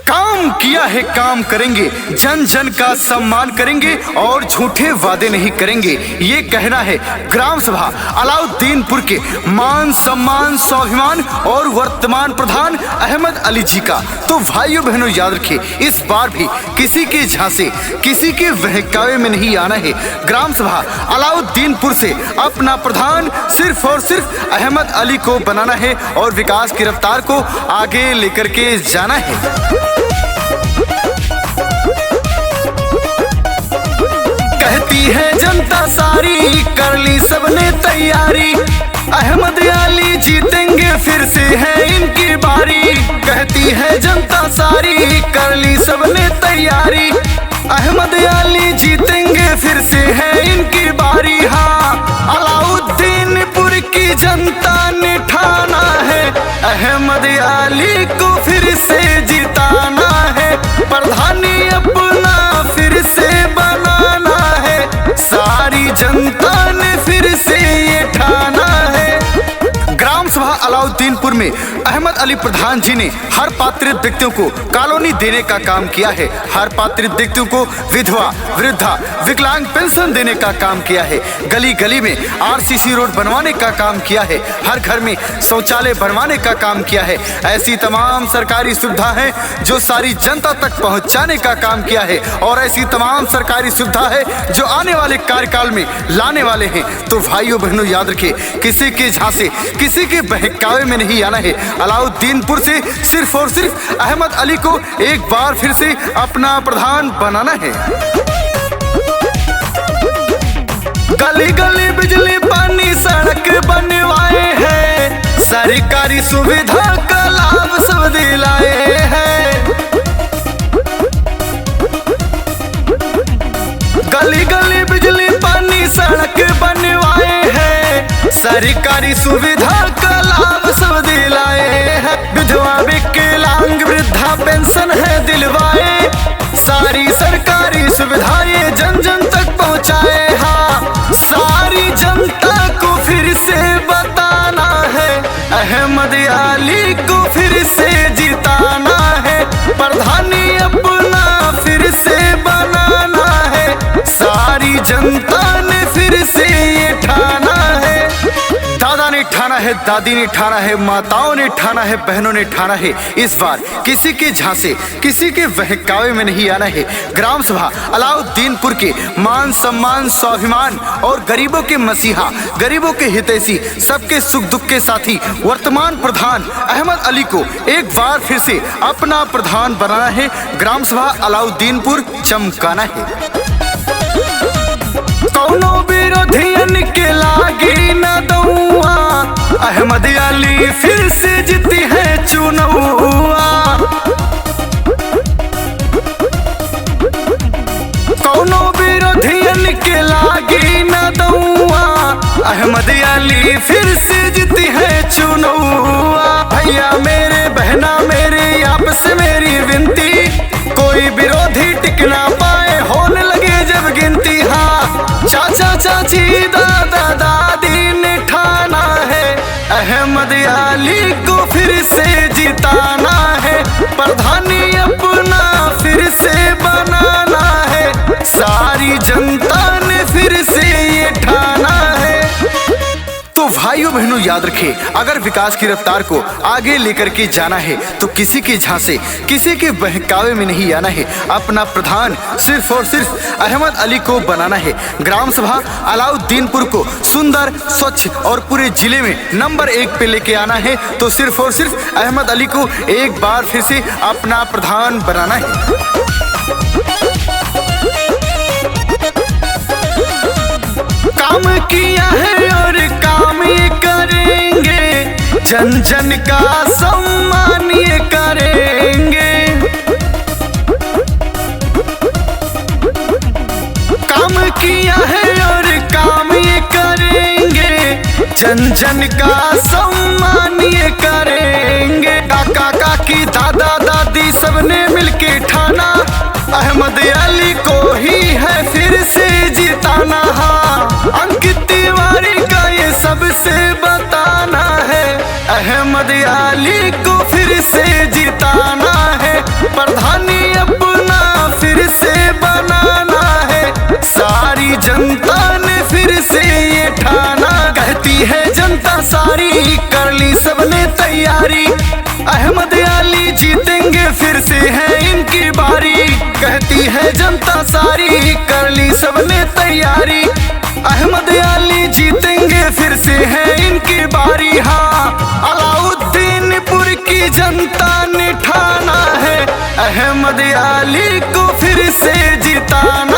काम किया है काम करेंगे, जन जन का सम्मान करेंगे और झूठे वादे नहीं करेंगे, ये कहना है ग्राम सभा अलाउद्दीनपुर के मान सम्मान स्वाभिमान और वर्तमान प्रधान अहमद अली जी का। तो भाइयों बहनों याद रखिए, इस बार भी किसी के झांसे किसी के बहकावे में नहीं आना है। ग्राम सभा अलाउद्दीनपुर से अपना प्रधान सिर्फ और सिर्फ अहमद अली को बनाना है और विकास की रफ्तार को आगे लेकर के जाना है। कहती है जनता सारी कर ली सबने तैयारी, अहमद अली जीतेंगे फिर से है इनकी बारी। कहती है जनता सारी कर ली सबने तैयारी, अहमद अली जीतेंगे फिर से है इनकी बारी। हाँ, अलाउद्दीनपुर की जनता ने ठाना है, अहमद अली को फिर से जिताना है, प्रधानी अपना फिर से बनाना है, सारी जनता ने फिर से ये ठाना है। ग्राम सभा अलाउद्दीनपुर में अहमद अली प्रधान जी ने हर पात्रित व्यक्तियों को कॉलोनी देने का काम किया है, हर पात्रित व्यक्तियों को विधवा वृद्धा विकलांग पेंशन देने का काम किया है, गली गली में आरसीसी रोड बनवाने का काम किया है, हर घर में शौचालय बनवाने का काम किया है। ऐसी तमाम सरकारी सुविधा है जो सारी जनता तक पहुंचाने का काम किया है और ऐसी तमाम सरकारी सुविधा है जो आने वाले कार्यकाल में लाने वाले हैं। तो भाइयों बहनों याद रखिए, किसी के झांसे किसी के बहकावे में नहीं आना है। अलाउद्दीनपुर से सिर्फ और सिर्फ अहमद अली को एक बार फिर से अपना प्रधान बनाना है। गली गली बिजली पानी सड़क बनवाए हैं, सरकारी सुविधा का लाभ सब दिलाए हैं। गली गली बिजली पानी सड़क बनवाए हैं, सरकारी सुविधा का लाभ सब दिलाए हैं। विधवा विकलांग वृद्धा पेंशन है दिलवाए, सारी सरकारी सुविधाएं जन जन तक पहुंचाए। हाँ, सारी जनता को फिर से बताना है, अहमद अली को फिर से जिताना है, प्रधानी अपना फिर से बनाना है, सारी जनता ने फिर से ये ठाना है। दादा ने ठाना है, दादी ने ठाना है, माताओं ने ठाना है, बहनों ने ठाना है, इस बार किसी के झांसे किसी के बहकावे में नहीं आना है। ग्राम सभा अलाउद्दीनपुर के मान सम्मान स्वाभिमान और गरीबों के मसीहा गरीबों के हितैषी सबके सुख दुख के साथी वर्तमान प्रधान अहमद अली को एक बार फिर से अपना प्रधान बनाना है। ग्राम सभा अलाउद्दीनपुर चमकाना है। कौनो विरोधियन के लागी न दउआ, अहमद अली फिर से जीती है चुनौआ। कौनो विरोधियन के लागी न दउआ, अहमद अली फिर से जीती है चुनौआ। भैया मेरे बहना मेरे आपस मेरी विनती, कोई विरोधी टिक ना पाए होने लगे जब गिनती। हाँ, चाचा चाची दादा दादी ने ठाना है, अहमद अली को फिर से जिताना है, प्रधानी अपना फिर से बनाना है, सारी जनता ने फिर से ये ठाना है। तो भाइयों बहनों याद रखें, अगर विकास की रफ्तार को आगे लेकर के जाना है तो किसी के झांसे किसी के बहकावे में नहीं आना है। अपना प्रधान सिर्फ और सिर्फ अहमद अली को बनाना है। ग्राम सभा अलाउद्दीनपुर को सुंदर स्वच्छ और पूरे जिले में नंबर 1 पे लेके आना है। तो सिर्फ और सिर्फ अहमद अली को एक बार फिर से अपना प्रधान बनाना है। काम किया है और काम ये करेंगे, जन जन का सम्मान ये करेंगे। काम किया है और काम ये करेंगे, जन जन का सम्मान ये करेंगे। काका काकी दादा दादी सबने मिलके ठाना, अहमद अली को ही है फिर से जिताना। हाँ, अंकित तिवारी का ये सबसे बताना है, अहमद अली को फिर से जिताना है। प्रधान सबने तैयारी। अहमद अली जीतेंगे फिर से है इनकी बारी। कहती है जनता सारी कर ली सबने तैयारी। अहमद अली जीतेंगे फिर से है इनकी बारी। हाँ, अलाउद्दीनपुर की जनता ने ठाना है अहमद अली को फिर से जिताना